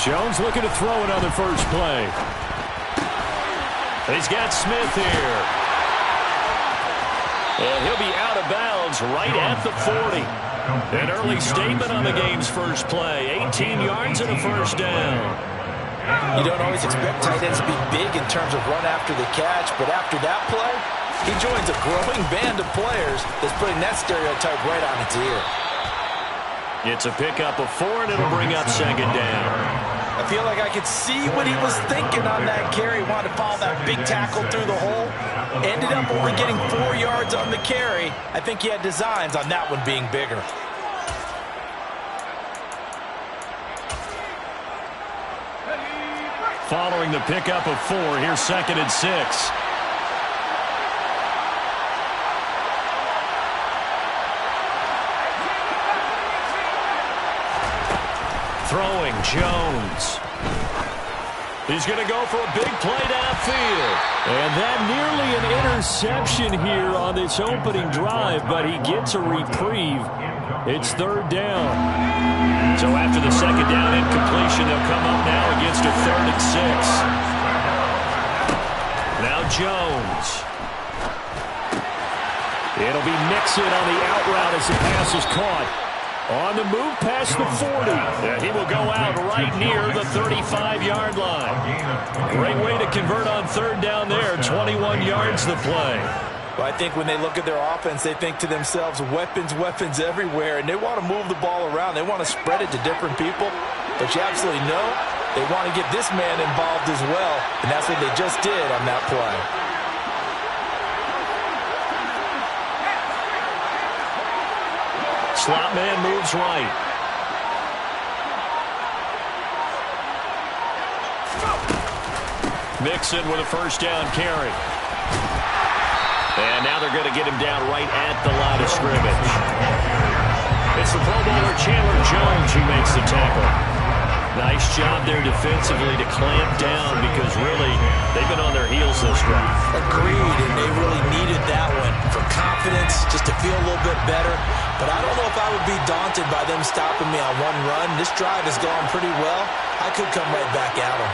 Jones looking to throw it on the first play. He's got Smith here. And he'll be out of bounds right at the 40. An early statement on the game's first play. 18 yards and a first down. You don't always expect tight ends to be big in terms of run after the catch, but after that play, he joins a growing band of players that's putting that stereotype right on its ear. It's a pickup of 4, and it'll bring up second down. I feel like I could see what he was thinking on that carry. Wanted to follow that big tackle through the hole. Ended up only getting 4 yards on the carry. I think he had designs on that one being bigger. Following the pickup of 4, here's 2nd and 6. Throwing, Jones. He's going to go for a big play downfield. And that nearly an interception here on this opening drive, but he gets a reprieve. It's 3rd down. So after the 2nd down incompletion, they'll come up now against a 3rd and 6. Now Jones. It'll be Mixon on the out route as the pass is caught. On the move past the 40. And he will go out right near the 35-yard line. Great way to convert on 3rd down there. 21 yards the play. Well, I think when they look at their offense, they think to themselves, weapons, weapons everywhere, and they want to move the ball around. They want to spread it to different people. But you absolutely know they want to get this man involved as well, and that's what they just did on that play. Slot man moves right. Mixon with a first down carry. And now they're going to get him down right at the line of scrimmage. It's the Pro Bowler Chandler Jones who makes the tackle. Nice job there defensively to clamp down because really they've been on their heels this drive. Agreed, and they really needed that one for confidence, just to feel a little bit better. But I don't know if I would be daunted by them stopping me on one run. This drive has gone pretty well. I could come right back at them.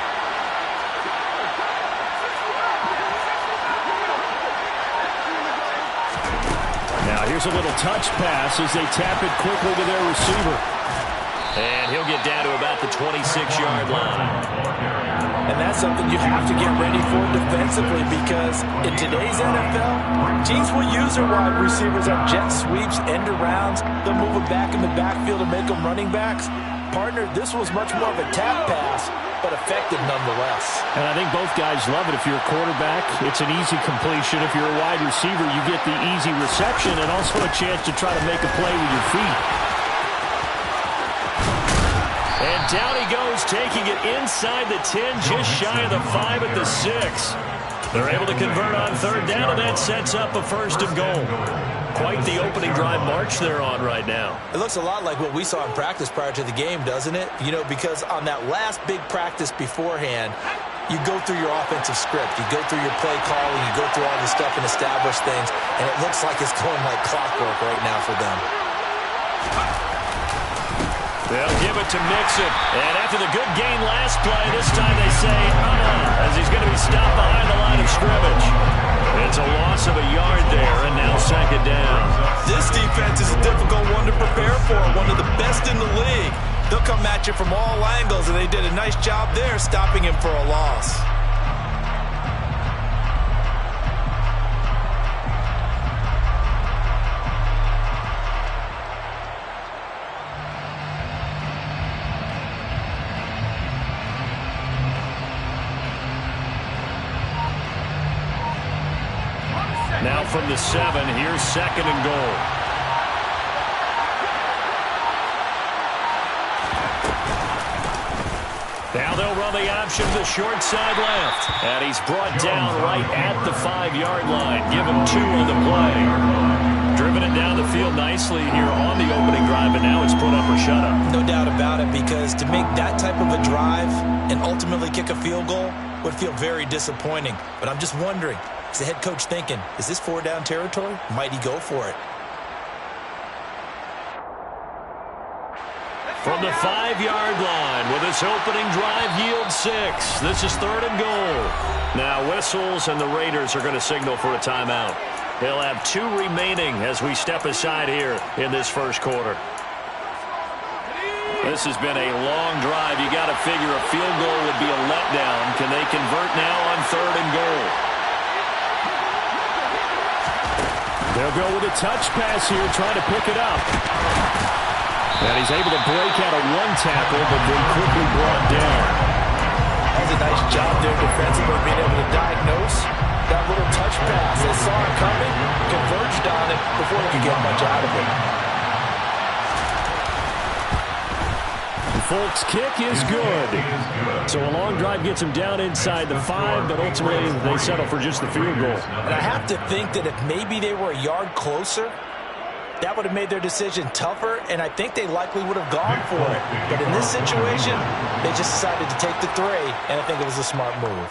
Now here's a little touch pass as they tap it quickly to their receiver. And he'll get down to about the 26-yard line. And that's something you have to get ready for defensively because in today's NFL, teams will use their wide receivers on jet sweeps, end arounds. They'll move them back in the backfield to make them running backs. Partner, this was much more of a tap pass, but effective nonetheless. And I think both guys love it. If you're a quarterback, it's an easy completion. If you're a wide receiver, you get the easy reception and also a chance to try to make a play with your feet. And down he goes, taking it inside the 10, just shy of the 5 at the 6. They're able to convert on 3rd down, and that sets up a 1st and goal. Quite the opening drive march they're on right now. It looks a lot like what we saw in practice prior to the game, doesn't it? You know, because on that last big practice beforehand, you go through your offensive script. You go through your play calling. You go through all the stuff and establish things, and it looks like it's going like clockwork right now for them. They'll give it to Mixon. And after the good gain last play, this time they say, as he's going to be stopped behind the line of scrimmage. It's a loss of a yard there, and now 2nd down. This defense is a difficult one to prepare for, one of the best in the league. They'll come at you from all angles, and they did a nice job there stopping him for a loss. Now from the 7, here's 2nd and goal. Now they'll run the option to the short side left. And he's brought down right at the 5-yard line. Give him 2 on the play. Driven it down the field nicely here on the opening drive, and now it's put up or shut up. No doubt about it, because to make that type of a drive and ultimately kick a field goal would feel very disappointing. But I'm just wondering, is the head coach thinking, is this 4-down territory? Might he go for it? From the 5-yard line, will this opening drive yield 6? This is 3rd and goal. Now whistles, and the Raiders are going to signal for a timeout. They'll have 2 remaining as we step aside here in this first quarter. This has been a long drive. You got to figure a field goal would be a letdown. Can they convert now on 3rd and goal? They'll go with a touch pass here, trying to pick it up. And he's able to break out of 1 tackle, but then quickly brought down. That was a nice job there defensively, being able to diagnose that little touch pass. They saw it coming, converged on it before they could get much out of it. Folks' kick is good. So a long drive gets him down inside the 5, but ultimately they settle for just the field goal. And I have to think that if maybe they were a yard closer, that would have made their decision tougher, and I think they likely would have gone for it. But in this situation, they just decided to take the 3, and I think it was a smart move.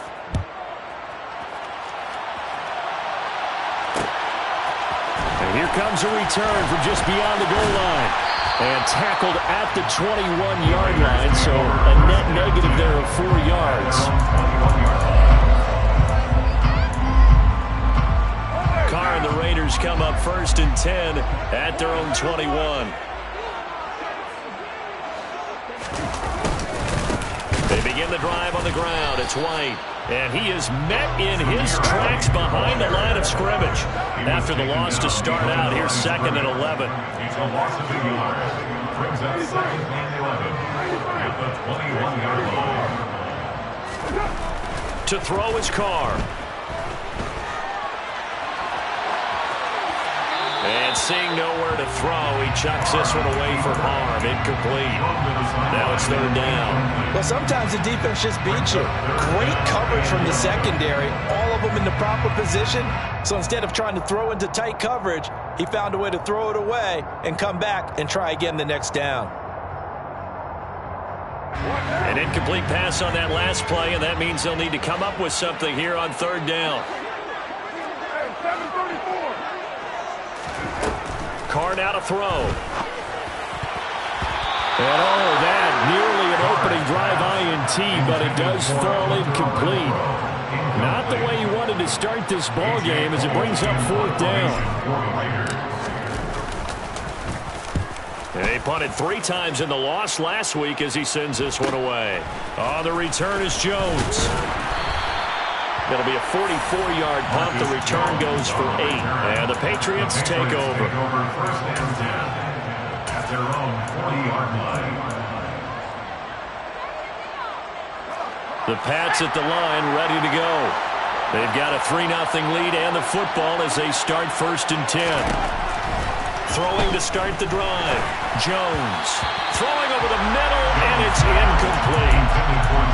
And here comes a return from just beyond the goal line. And tackled at the 21-yard line, so a net negative there of 4 yards. Carr and the Raiders come up 1st and 10 at their own 21. They begin the drive on the ground. It's White. And he is met in his tracks behind the line of scrimmage. After the loss to start out, here's 2nd and 11. It's a loss of 2 yards. Brings up 2nd and 11 at the 21-yard line. To throw his Carr. And seeing nowhere to throw, he chucks this one away from harm. Incomplete. Now it's 3rd down. Well, sometimes the defense just beats you. Great coverage from the secondary, all of them in the proper position. So instead of trying to throw into tight coverage, he found a way to throw it away and come back and try again the next down. An incomplete pass on that last play, and that means they'll need to come up with something here on 3rd down. Carr now to throw. And oh, that nearly an opening drive INT, but it does fall incomplete. Not the way he wanted to start this ball game as it brings up 4th down. And they punted 3 times in the loss last week as he sends this one away. On the return is Jones. It'll be a 44-yard punt. The return goes for 8. And the Patriots take over. 1st and 10 at their own 40-yard line. The Pats at the line ready to go. They've got a 3-0 lead and the football as they start 1st and 10. Throwing to start the drive. Jones throwing over the middle, and it's incomplete.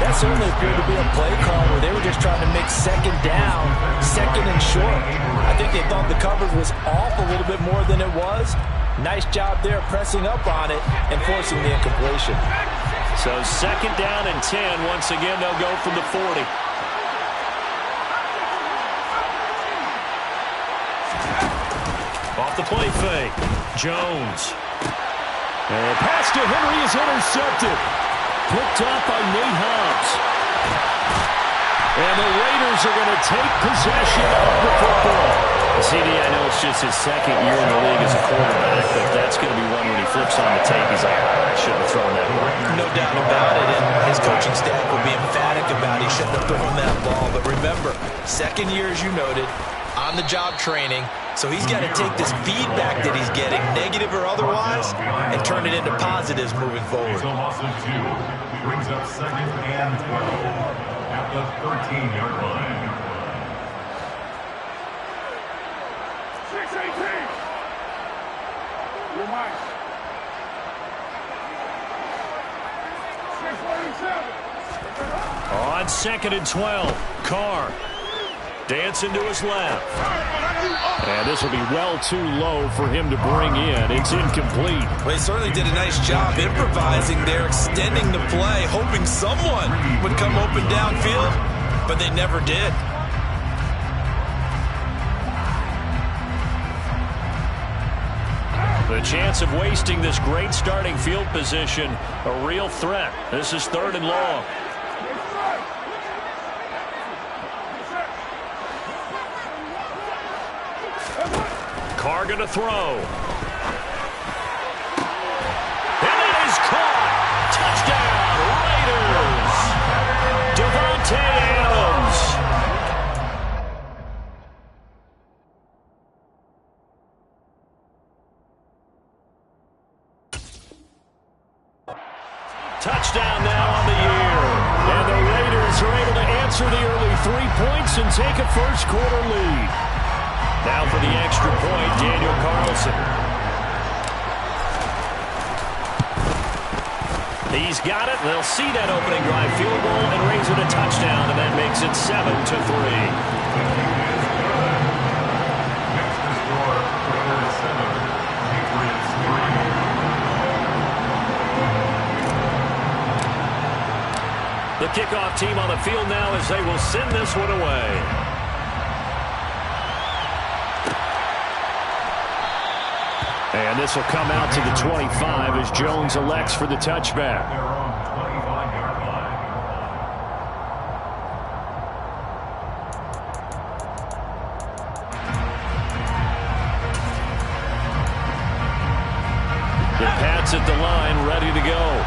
That certainly appeared to be a play call where they were just trying to make 2nd down, 2nd and short. I think they thought the coverage was off a little bit more than it was. Nice job there pressing up on it and forcing the incompletion. So 2nd down and 10. Once again, they'll go from the 40. Off the play fake. Jones. And pass to Henry is intercepted. Picked off by Nate Hobbs. And the Raiders are going to take possession of the football. CD, I know it's just his 2nd year in the league as a quarterback, but that's going to be one when he flips on the tape. He's like, I shouldn't have thrown that ball. No doubt about it, and his coaching staff will be emphatic about he shouldn't have thrown that ball. But remember, 2nd year, as you noted, on-the-job training, so he's got to take this feedback that he's getting, negative or otherwise, and turn it into positives moving forward. It's a loss of 2. Brings up 2nd and 12 at the 13-yard line. 6-18. Your mic. 6-47. On 2nd and 12, Carr dancing to his left. And this will be well too low for him to bring in. It's incomplete. Well, he certainly did a nice job improvising there, extending the play, hoping someone would come open downfield, but they never did. The chance of wasting this great starting field position, a real threat. This is 3rd and long. Carr going to throw. And it is caught. Touchdown, Raiders. Davante Adams. Touchdown now on the year. And the Raiders are able to answer the early 3 points and take a first-quarter lead. Now for the extra point, Daniel Carlson. He's got it. They'll see that opening drive field goal and raise it a touchdown, and that makes it 7-3. The kickoff team on the field now as they will send this one away. And this will come out to the 25 as Jones elects for the touchback. They're on the 25-yard line. The Pats at the line, ready to go.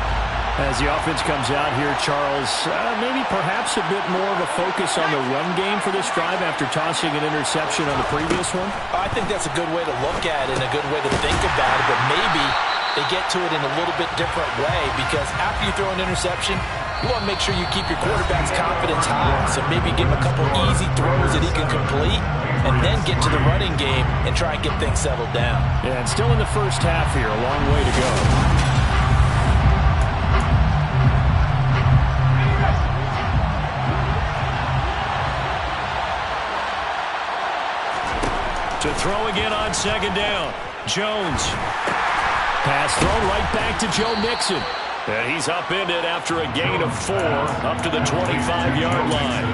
As the offense comes out here, Charles, maybe perhaps a bit more of a focus on the run game for this drive after tossing an interception on the previous one? I think that's a good way to look at it and a good way to think about it, but maybe they get to it in a little bit different way because after you throw an interception, you want to make sure you keep your quarterback's confidence high. So maybe give him a couple easy throws that he can complete and then get to the running game and try and get things settled down. Yeah, and still in the first half here, a long way to go. To throw again on 2nd down. Jones. Pass thrown right back to Joe Mixon. And he's upended after a gain of 4 up to the 25-yard line.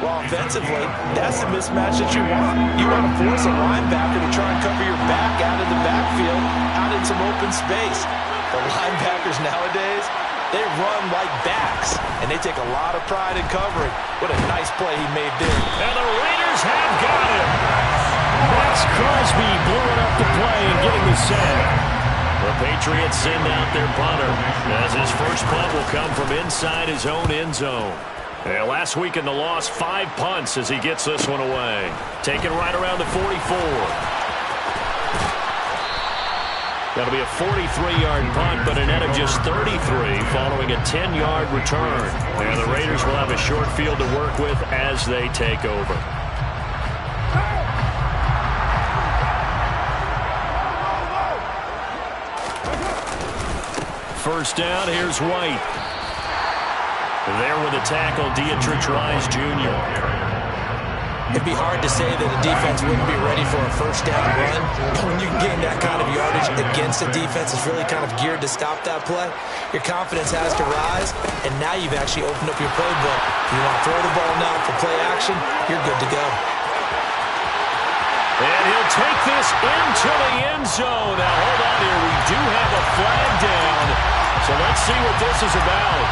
Well, offensively, that's the mismatch that you want. You want to force a linebacker to try and cover your back out in the backfield, out in some open space. The linebackers nowadays, they run like backs, and they take a lot of pride in covering. What a nice play he made there. And the Raiders have got him. Max Crosby blowing up the play and getting the sack. The Patriots send out their punter as his first punt will come from inside his own end zone. And last week in the loss, 5 punts as he gets this one away. Taken right around the 44. That'll be a 43-yard punt, but a net of just 33 following a 10-yard return. And the Raiders will have a short field to work with as they take over. First down, here's White. There with a tackle, Dietrich Wise Jr. It'd be hard to say that a defense wouldn't be ready for a first down run. When you gain that kind of yardage against a defense that's really kind of geared to stop that play, your confidence has to rise, and now you've actually opened up your playbook. If you want to throw the ball now for play action, you're good to go. And he'll take this into the end zone. Now, hold on here. We do have a flag down. So let's see what this is about.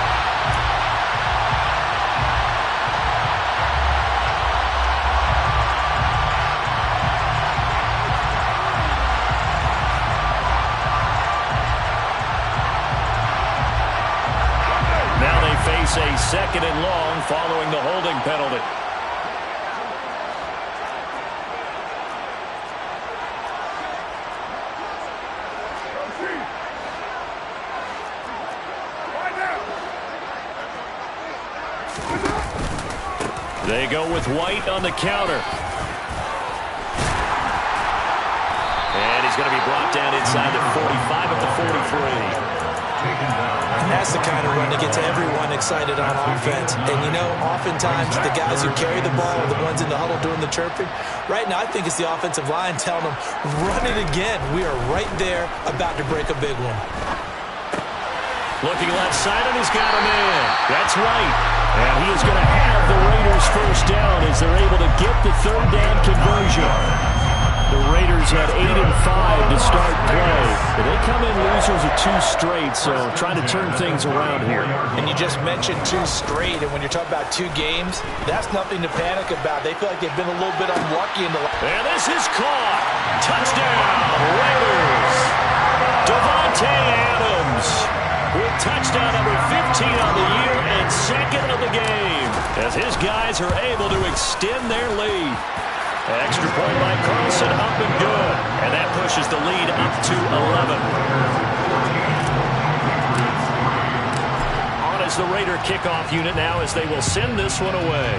Now they face a 2nd and long following the holding penalty. They go with White on the counter. And he's going to be brought down inside the 45 at the 43. And that's the kind of run that gets everyone excited on offense. And, you know, oftentimes the guys who carry the ball are the ones in the huddle doing the chirping. Right now, I think it's the offensive line telling them, run it again. We are right there about to break a big one. Looking left side, and he's got him in. That's White. And he is going to have the Raiders first down as they're able to get the 3rd down conversion. The Raiders had 8 and 5 to start play. They come in losers of 2 straight, so trying to turn things around here. And you just mentioned 2 straight, and when you're talking about 2 games, that's nothing to panic about. They feel like they've been a little bit unlucky in the last. And this is caught. Touchdown, Raiders. Davante Adams with touchdown number 15 on the year and 2nd of the game, as his guys are able to extend their lead. Extra point by Carlson, up and good. And that pushes the lead up to 11. On is the Raider kickoff unit now as they will send this one away.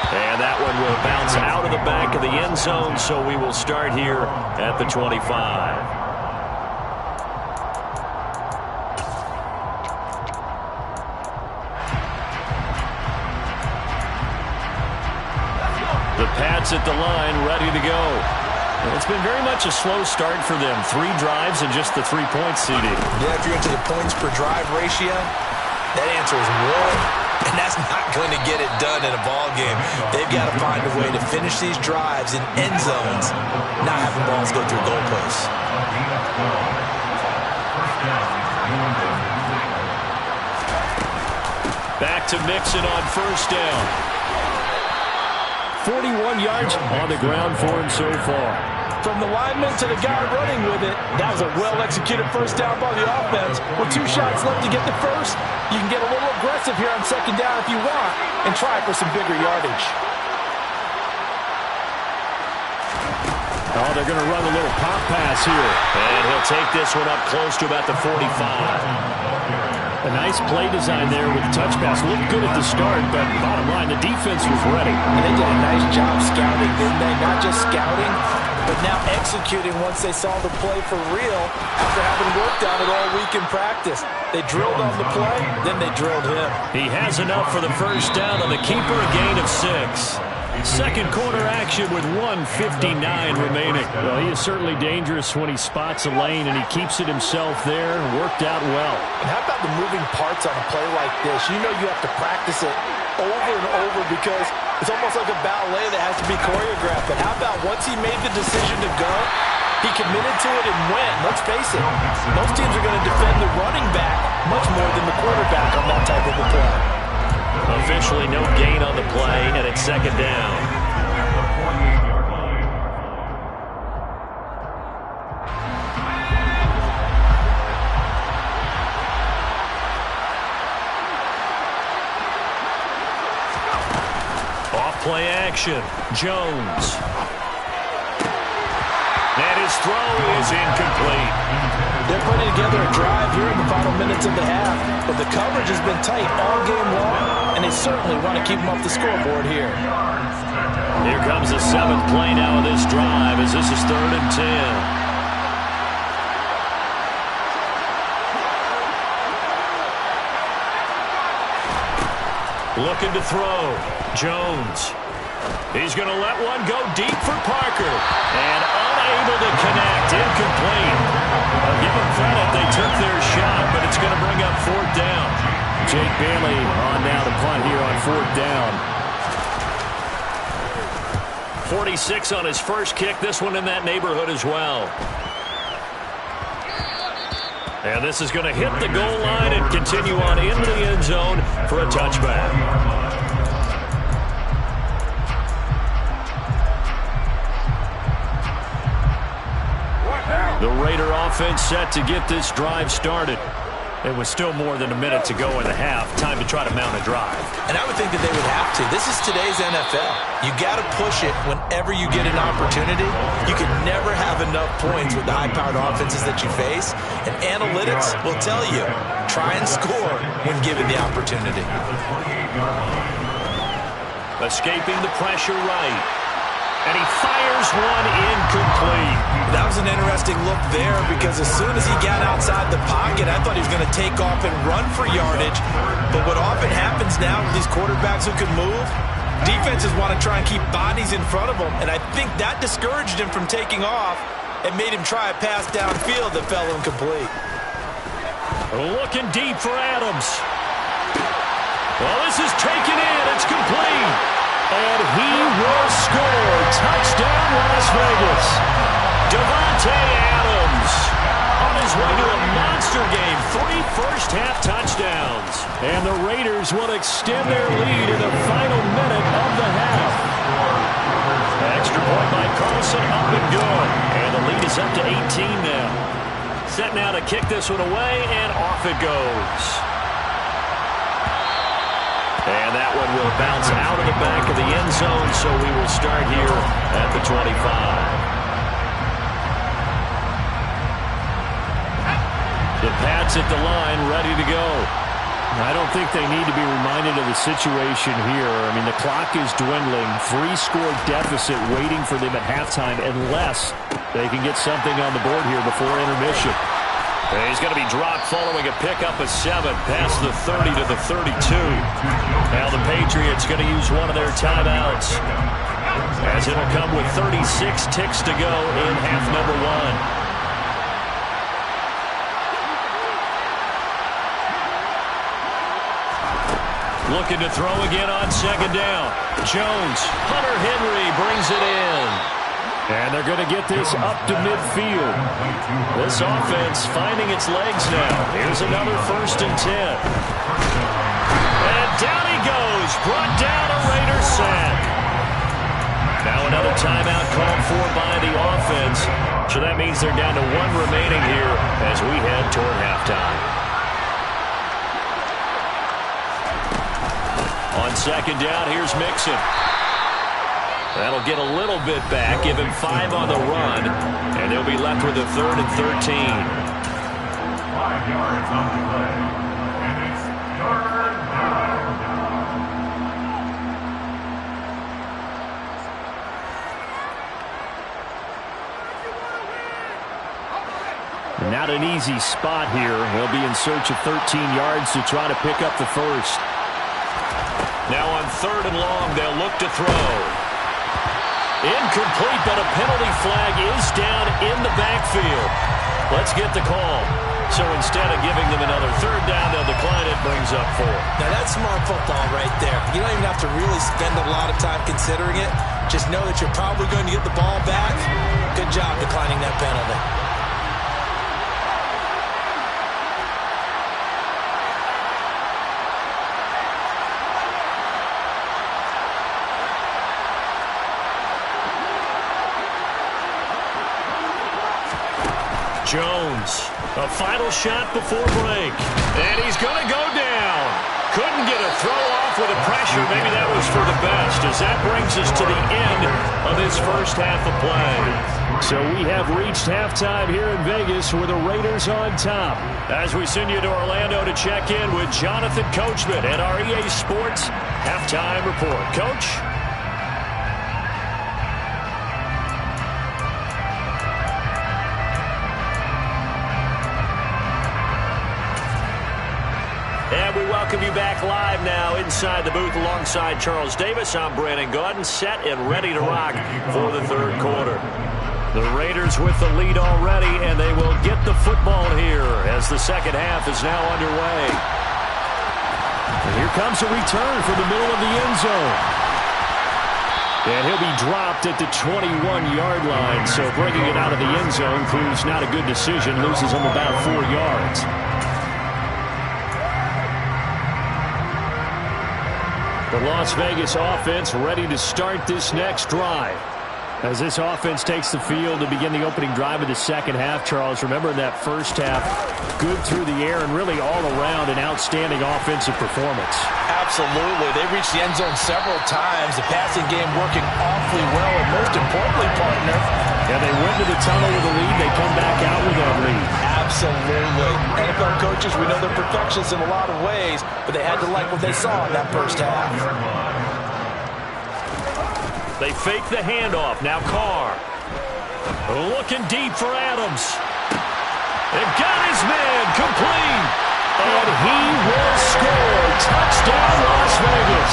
And that one will bounce out of the back of the end zone, so we will start here at the 25. The Pats at the line, ready to go. It's been very much a slow start for them. 3 drives and just the 3-point CD. Yeah, if you're into the points per drive ratio, that answer is 1. And that's not going to get it done in a ball game. They've got to find a way to finish these drives in end zones, not having balls go through goalposts. Back to Mixon on first down. 41 yards on the ground for him so far. From the lineman to the guy running with it, that was a well-executed first down by the offense. With 2 shots left to get the first, you can get a little aggressive here on second down if you want and try for some bigger yardage. Oh, they're going to run a little pop pass here. And he'll take this one up close to about the 45. A nice play design there with the touch pass. Looked good at the start, but bottom line, the defense was ready. And they did a nice job scouting, didn't they? Not just scouting, but now executing once they saw the play for real after having worked on it all week in practice. They drilled on the play, then they drilled him. He has enough for the first down on the keeper, a gain of 6. Second quarter action with 1:59 remaining. Well, he is certainly dangerous when he spots a lane, and he keeps it himself there. Worked out well. And how about the moving parts on a play like this? You know you have to practice it over and over because it's almost like a ballet that has to be choreographed. But how about once he made the decision to go, he committed to it and went. Let's face it, most teams are going to defend the running back much more than the quarterback on that type of a play. Officially no gain on the play, and it's second down. Off play action. Jones. And his throw is incomplete. They're putting together a drive here in the final minutes of the half, but the coverage has been tight all game long, and they certainly want to keep them off the scoreboard here. Here comes the 7th play now of this drive as this is 3rd and 10. Looking to throw. Jones. He's going to let one go deep for Parker. And unable to connect. Incomplete. I'll give them credit. They took their shot, but it's going to bring up 4th down. Jake Bailey on now to punt here on 4th down. 46 on his first kick. This one in that neighborhood as well. And this is going to hit the goal line and continue on into the end zone for a touchback. The Raider offense set to get this drive started. It was still more than a minute to go in the half. Time to try to mount a drive. And I would think that they would have to. This is today's NFL. You got to push it whenever you get an opportunity. You can never have enough points with the high-powered offenses that you face. And analytics will tell you, try and score when given the opportunity. Escaping the pressure right. And he fires one incomplete. That was an interesting look there because as soon as he got outside the pocket, I thought he was going to take off and run for yardage. But what often happens now with these quarterbacks who can move, defenses want to try and keep bodies in front of them. And I think that discouraged him from taking off and made him try a pass downfield that fell incomplete. Looking deep for Adams. Well, this is taken in. It's complete. And he will score. Touchdown, Las Vegas. Davante Adams on his way to a monster game. 3 first-half touchdowns. And the Raiders will extend their lead in the final minute of the half. Extra point by Carlson, up and good. And the lead is up to 18 now. Set now to kick this one away, and off it goes. And that one will bounce out of the back of the end zone, so we will start here at the 25. The Pats at the line, ready to go. I don't think they need to be reminded of the situation here. I mean, the clock is dwindling. 3-score deficit waiting for them at halftime unless they can get something on the board here before intermission. He's going to be dropped following a pickup of 7 past the 30 to the 32. Now the Patriots going to use one of their timeouts, as it'll come with 36 ticks to go in half number 1. Looking to throw again on second down. Jones, Hunter Henry brings it in. And they're going to get this up to midfield. This offense finding its legs now. Here's another 1st and 10. And down he goes. Brought down a Raider sack. Now another timeout called for by the offense. So that means they're down to 1 remaining here as we head toward halftime. On second down, here's Mixon. That'll get a little bit back, give him 5 on the run, and they'll be left with a 3rd and 13. 5 yards on the play, and it's 3rd down. Not an easy spot here. They'll be in search of 13 yards to try to pick up the first. Now on 3rd and long, they'll look to throw. Incomplete, but a penalty flag is down in the backfield. Let's get the call. So instead of giving them another 3rd down, they'll decline it, brings up 4. Now that's smart football right there. You don't even have to really spend a lot of time considering it. Just know that you're probably going to get the ball back. Good job declining that penalty. Jones, a final shot before break. And he's going to go down. Couldn't get a throw off with the pressure. Maybe that was for the best, as that brings us to the end of this first half of play. So we have reached halftime here in Vegas with the Raiders on top. As we send you to Orlando to check in with Jonathan Coachman at our EA Sports Halftime Report. Coach? And we welcome you back live now inside the booth alongside Charles Davis. I'm Brandon Gaudin, set and ready to rock for the 3rd quarter. The Raiders with the lead already, and they will get the football here as the second half is now underway. And here comes a return from the middle of the end zone. And he'll be dropped at the 21-yard line, so bringing it out of the end zone proves not a good decision, loses him about 4 yards. The Las Vegas offense ready to start this next drive. As this offense takes the field to begin the opening drive of the second half, Charles, remember in that first half, good through the air and really all around an outstanding offensive performance. Absolutely. They reached the end zone several times. The passing game working awfully well, and most importantly, partner, yeah, they went to the tunnel with a lead. They come back out with that lead. Absolutely. NFL coaches, we know they're perfectionists in a lot of ways, but they had to like what they saw in that first half. They fake the handoff. Now Carr. Looking deep for Adams. They've got his man complete. And he will score. Touchdown, Las Vegas.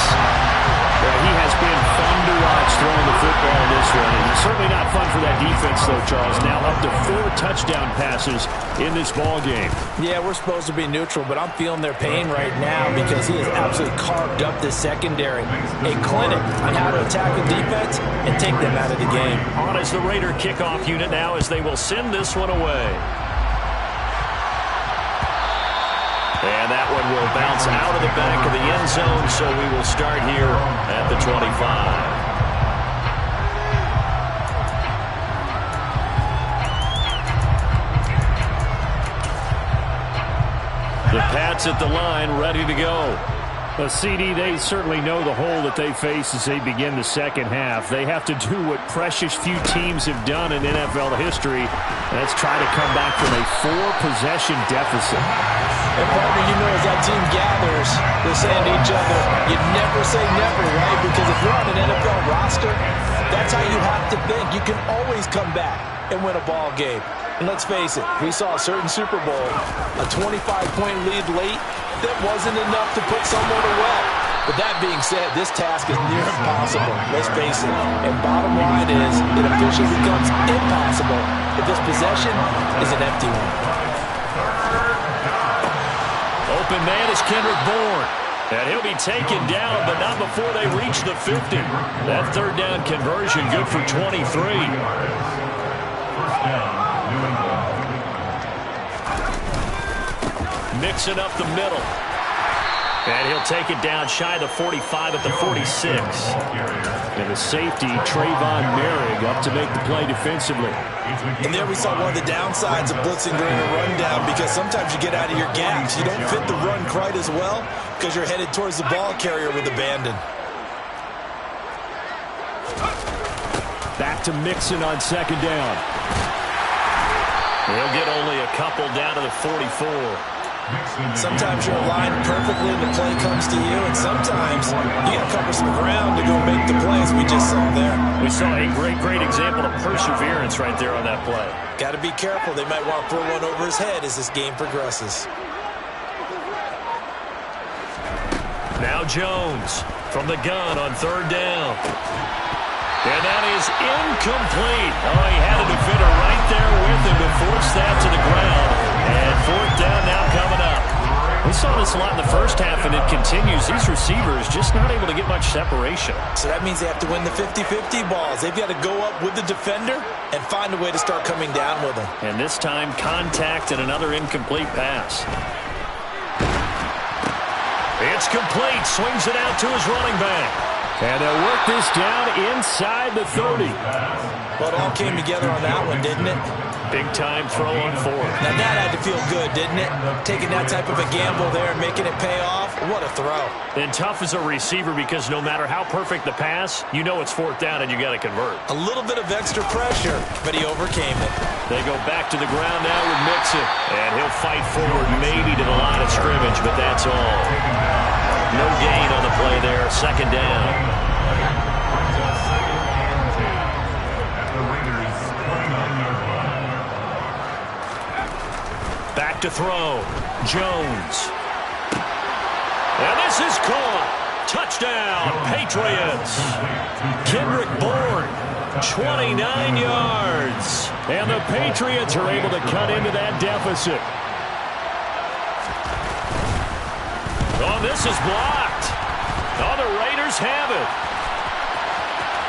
Well, he has been fun to watch throwing the football this one. And certainly not fun for that defense, though, Charles. Now up to 4 touchdown passes in this ball game. Yeah, we're supposed to be neutral, but I'm feeling their pain right now because he has absolutely carved up this secondary. A clinic on how to attack the defense and take them out of the game. On is the Raider kickoff unit now as they will send this one away. And that one will bounce out of the back of the end zone, so we will start here at the 25. The Pats at the line, ready to go. CD, they certainly know the hole that they face as they begin the second half. They have to do what precious few teams have done in NFL history. That's try to come back from a 4-possession deficit. And partner, you know, as that team gathers, they're saying to each other, you never say never, right? Because if you're on an NFL roster, that's how you have to think. You can always come back and win a ball game. And let's face it, we saw a certain Super Bowl, a 25-point lead late, that wasn't enough to put someone away. But that being said, this task is near impossible. Let's face it. And bottom line is, it officially becomes impossible if this possession is an empty one. Open man is Kendrick Bourne. And he'll be taken down, but not before they reach the 50. That third down conversion good for 23. Mixing up the middle. And he'll take it down shy of the 45 at the 46. And the safety, Trayvon Merrick, up to make the play defensively. And there we saw one of the downsides of blitzing during a rundown, because sometimes you get out of your gaps. You don't fit the run quite as well because you're headed towards the ball carrier with abandon. Back to Mixon on second down. He'll get only a couple down to the 44. Sometimes you're aligned perfectly and the play comes to you, and sometimes you got to cover some ground to go make the plays we just saw there. We saw a great example of perseverance right there on that play. Got to be careful. They might want to throw one over his head as this game progresses. Now Jones from the gun on third down. And that is incomplete. Oh, he had a defender right there with him to force that to the ground. And fourth down now coming up. We saw this a lot in the first half, and it continues. These receivers just not able to get much separation. So that means they have to win the 50-50 balls. They've got to go up with the defender and find a way to start coming down with them. And this time, contact and another incomplete pass. It's complete. Swings it out to his running back. And they'll work this down inside the 30. Well, it all came together on that one, didn't it? Big-time throw on fourth. Now, that had to feel good, didn't it? Taking that type of a gamble there and making it pay off. What a throw. And tough as a receiver, because no matter how perfect the pass, you know it's fourth down and you got to convert. A little bit of extra pressure, but he overcame it. They go back to the ground now with Mixon. And he'll fight forward maybe to the line of scrimmage, but that's all. No gain on the play there. Second down. Back to throw. Jones. And this is caught. Touchdown, Patriots. Kendrick Bourne, 29 yards. And the Patriots are able to cut into that deficit. Oh, this is blocked. Oh, the Raiders have it.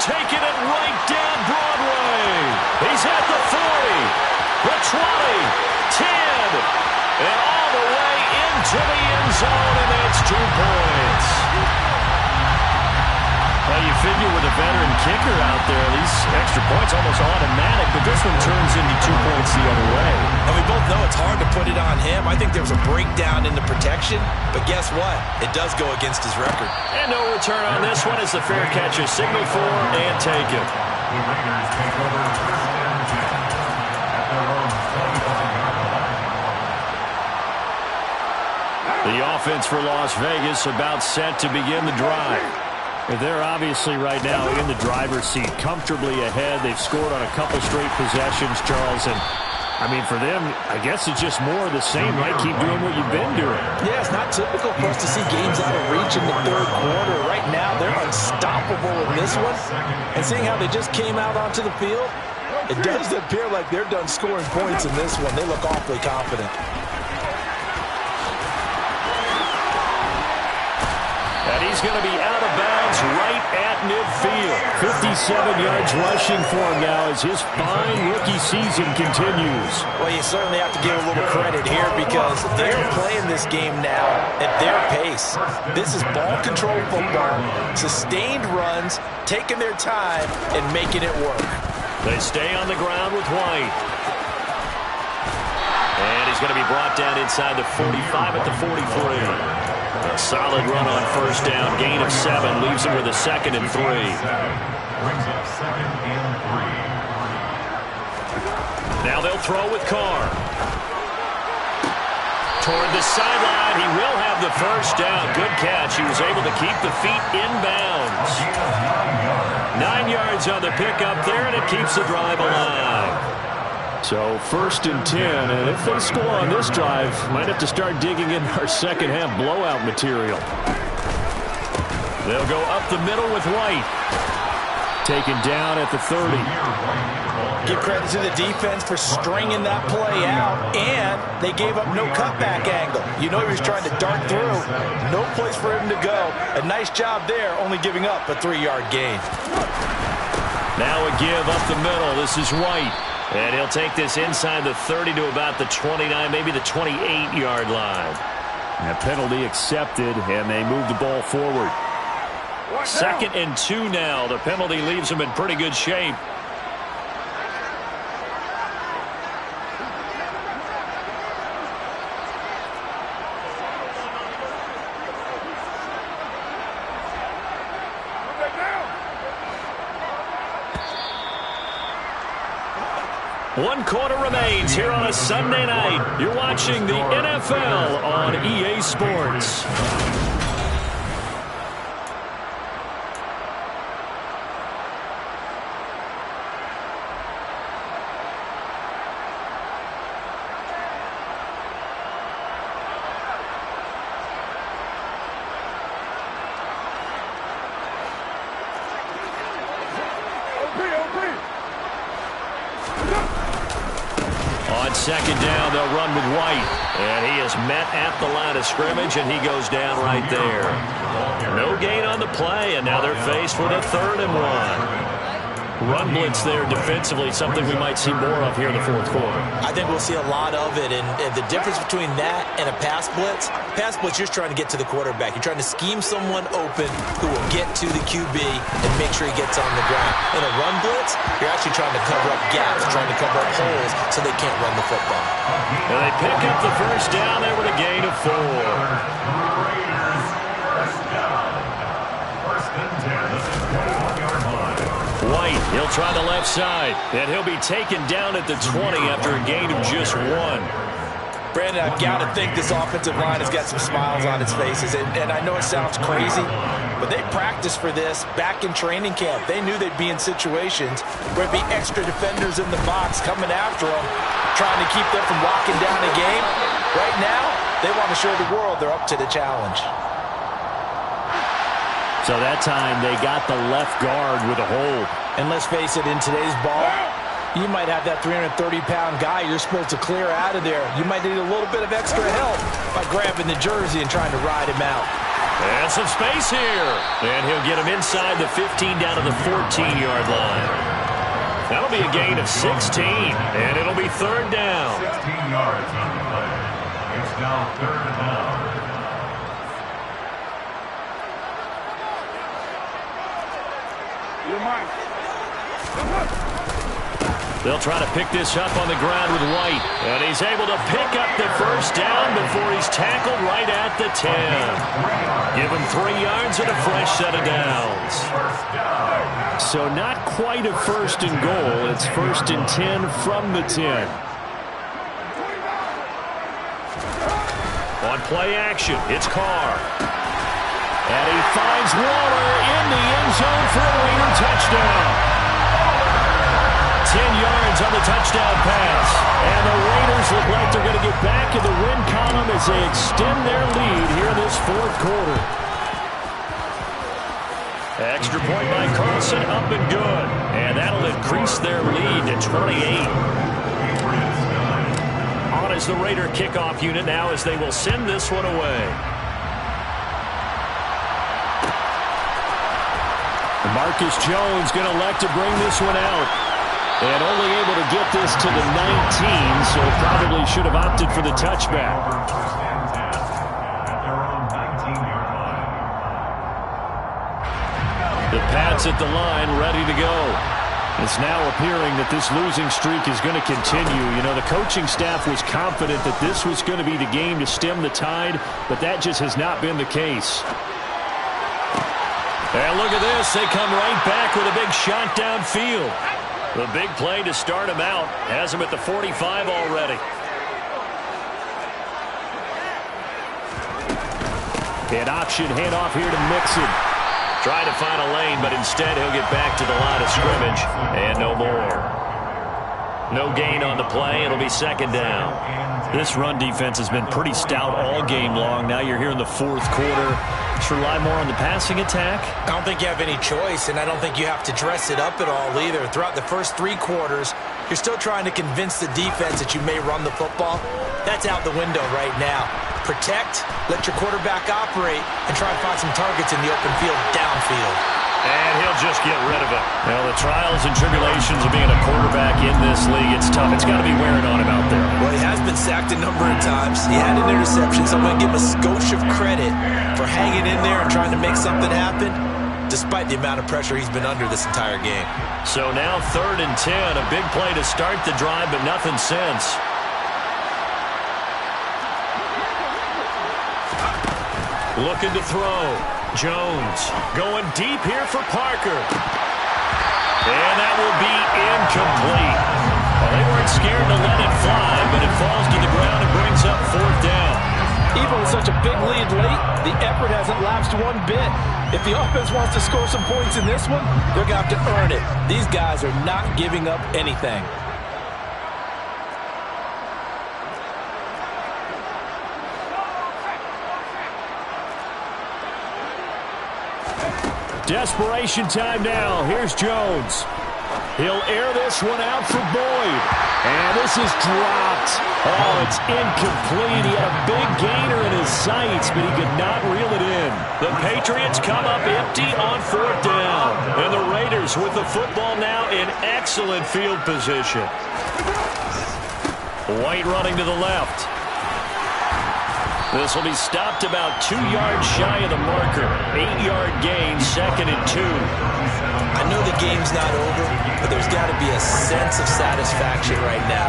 Taking it right down Broadway. He's at the 40, the 20, 10, and all the way into the end zone, and that's 2 points. Well, you figure with a veteran kicker out there, these extra points almost automatic, but this one turns into 2 points the other way. And we both know it's hard to put it on him. I think there was a breakdown in the protection, but guess what? It does go against his record. And no return on this one as the fair catch is signaled for and taken. The Raiders take over first and 10 at their own 75 yard line. The offense for Las Vegas about set to begin the drive. They're obviously right now in the driver's seat, comfortably ahead. They've scored on a couple straight possessions, Charles, and I mean, for them, I guess it's just more of the same, right? Keep doing what you've been doing. Yeah, it's not typical for us to see games out of reach in the third quarter. Right now, they're unstoppable in this one. And seeing how they just came out onto the field, it does appear like they're done scoring points in this one. They look awfully confident. And he's going to be out of bounds right at midfield. 57 yards rushing for him now as his fine rookie season continues. Well, you certainly have to give a little credit here because they're playing this game now at their pace. This is ball control football, sustained runs, taking their time, and making it work. They stay on the ground with White. And he's going to be brought down inside the 45 at the 43. A solid run on first down. Gain of 7 leaves him with a 2nd and 3. Brings up 2nd and 3. Now they'll throw with Carr. Toward the sideline. He will have the first down. Good catch. He was able to keep the feet in bounds. 9 yards on the pickup there, and it keeps the drive alive. So 1st and 10, and if they score on this drive, might have to start digging in our second half blowout material. They'll go up the middle with White. Taken down at the 30. Give credit to the defense for stringing that play out, and they gave up no cutback angle. You know he was trying to dart through. No place for him to go. A nice job there, only giving up a 3-yard gain. Now a give up the middle. This is White. And he'll take this inside the 30 to about the 29, maybe the 28-yard line. And a penalty accepted, and they move the ball forward. 2nd and 2 now. The penalty leaves them in pretty good shape. One quarter remains here on a Sunday night. You're watching the NFL on EA Sports. On 2nd down, they'll run with White. And he is met at the line of scrimmage, and he goes down right there. No gain on the play, and now they're faced with a 3rd and 1. Run blitz there defensively, something we might see more of here in the 4th quarter. I think we'll see a lot of it, and the difference between that and a pass blitz, you're just trying to get to the quarterback. You're trying to scheme someone open who will get to the QB and make sure he gets on the ground. In a run blitz, you're actually trying to cover up gaps, trying to cover up holes so they can't run the football. And they pick up the first down there with a gain of 4. Raiders, first down. 1st and 10, 21-yard line. White, he'll try the left side, and he'll be taken down at the 20 after a gain of just 1. Brandon, I've got to think this offensive line has got some smiles on its faces, and I know it sounds crazy, but they practiced for this back in training camp. They knew they'd be in situations where there'd be extra defenders in the box coming after them, trying to keep them from locking down a game. Right now, they want to show the world they're up to the challenge. So that time they got the left guard with a hold. And let's face it, in today's ball, you might have that 330-pound guy you're supposed to clear out of there. You might need a little bit of extra help by grabbing the jersey and trying to ride him out. And some space here. And he'll get him inside the 15 down to the 14-yard line. That'll be a gain of 16, and it'll be 3rd down. 16 yards on the play. It's now 3rd down. They'll try to pick this up on the ground with White. And he's able to pick up the first down before he's tackled right at the 10. Give him 3 yards and a fresh set of downs. So not quite a 1st and goal. It's 1st and 10 from the 10. On play action, it's Carr. And he finds Waller in the end zone for a Raider touchdown. yards on the touchdown pass. And the Raiders look like they're going to get back in the win column as they extend their lead here in this fourth quarter. Extra point by Carlson, up and good. And that'll increase their lead to 28. On is the Raider kickoff unit now as they will send this one away. Marcus Jones going to elect to bring this one out. And only able to get this to the 19, so probably should have opted for the touchback. The Pats at the line, ready to go. It's now appearing that this losing streak is going to continue. You know, the coaching staff was confident that this was going to be the game to stem the tide, but that just has not been the case. And look at this. They come right back with a big shot downfield. The big play to start him out has him at the 45 already. An option handoff here to Mixon. Trying to find a lane, but instead he'll get back to the line of scrimmage. And no more. No gain on the play. It'll be second down. This run defense has been pretty stout all game long. Now you're here in the fourth quarter. Should rely more on the passing attack? I don't think you have any choice, and I don't think you have to dress it up at all either. Throughout the first three quarters, you're still trying to convince the defense that you may run the football. That's out the window right now. Protect, let your quarterback operate, and try and find some targets in the open field downfield. And he'll just get rid of it. Well, the trials and tribulations of being a quarterback in this league, it's tough. It's got to be wearing on him out there. Well, he has been sacked a number of times. He had an interception, so I'm going to give him a skosh of credit for hanging in there and trying to make something happen, despite the amount of pressure he's been under this entire game. So now 3rd and 10, a big play to start the drive, but nothing since. Looking to throw. Jones going deep here for Parker. And that will be incomplete. Well, they weren't scared to let it fly, but it falls to the ground and brings up 4th down. Even with such a big lead late, the effort hasn't lapsed one bit. If the offense wants to score some points in this one, they're going to have to earn it. These guys are not giving up anything. Desperation time now. Here's Jones. He'll air this one out for Boyd. And this is dropped. Oh, it's incomplete. He had a big gainer in his sights, but he could not reel it in. The Patriots come up empty on 4th down. And the Raiders with the football now in excellent field position. White running to the left. This will be stopped about 2 yards shy of the marker. 8-yard gain, 2nd and 2. I know the game's not over, but there's got to be a sense of satisfaction right now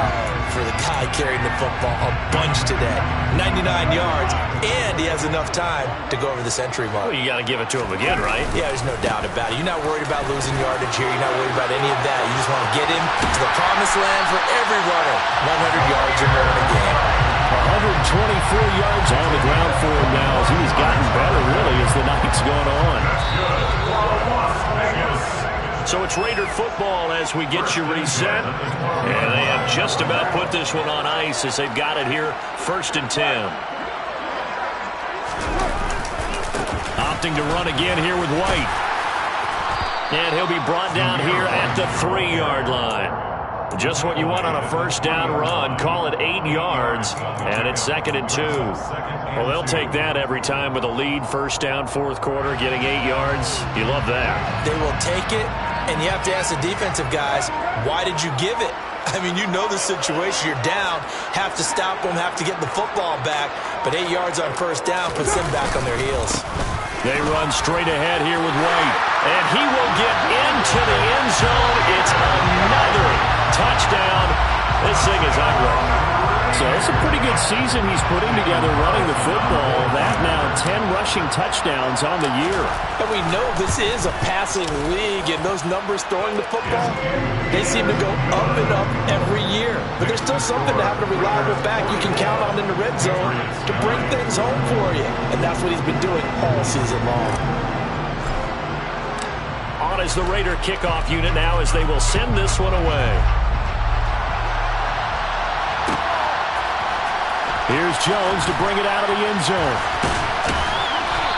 for the guy carrying the football a bunch today. 99 yards, and he has enough time to go over the century mark. Well, you got to give it to him again, right? Yeah, there's no doubt about it. You're not worried about losing yardage here. You're not worried about any of that. You just want to get him to the promised land for every runner. 100 yards or more in a game. 124 yards on the ground for him now as he's gotten better, really, as the night's gone on. So it's Raider football as we get you reset. And they have just about put this one on ice as they've got it here, 1st and 10. Opting to run again here with White. And he'll be brought down here at the 3-yard line. Just what you want on a 1st down run. Call it 8 yards, and it's 2nd and 2. Well, they'll take that every time with a lead. 1st down, 4th quarter, getting 8 yards. You love that. They will take it, and you have to ask the defensive guys, why did you give it? I mean, you know the situation. You're down, have to stop them, have to get the football back, but 8 yards on 1st down puts them back on their heels. They run straight ahead here with White, and he will get into the end zone. It's another touchdown. This thing is ugly. So it's a pretty good season he's putting together running the football. That now 10 rushing touchdowns on the year. And we know this is a passing league, and those numbers throwing the football, they seem to go up and up every year. But there's still something to have a reliable back you can count on in the red zone to bring things home for you. And that's what he's been doing all season long. On is the Raider kickoff unit now as they will send this one away. Here's Jones to bring it out of the end zone.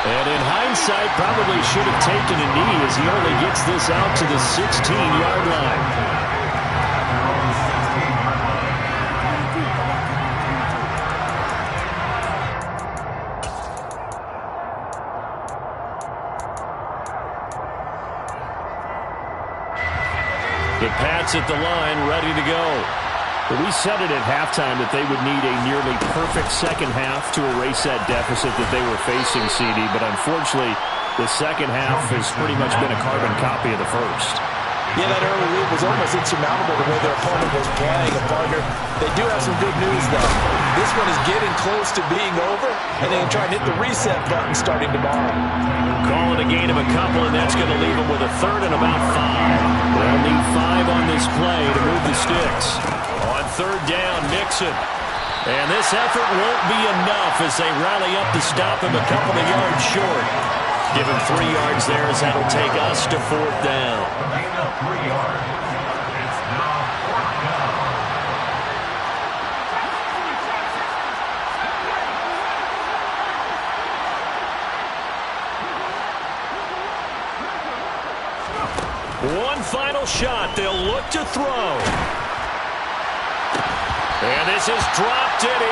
And in hindsight, probably should have taken a knee as he only gets this out to the 16-yard line. The Pats at the line, ready to go. But we said it at halftime that they would need a nearly perfect second half to erase that deficit that they were facing, CD. But unfortunately, the second half has pretty much been a carbon copy of the first. Yeah, that early lead was almost insurmountable the way their opponent was playing. And partner, they do have some good news, though. This one is getting close to being over, and they can try and hit the reset button starting tomorrow. Call it a gain of a couple, and that's going to leave them with a third and about 5. They'll need 5 on this play to move the sticks. On third down, Mixon. And this effort won't be enough as they rally up to stop him a couple of yards short. Give him 3 yards there as that'll take us to fourth down. Gain of 3 yards. It's now fourth down. One final shot. They'll look to throw. And this has dropped it in.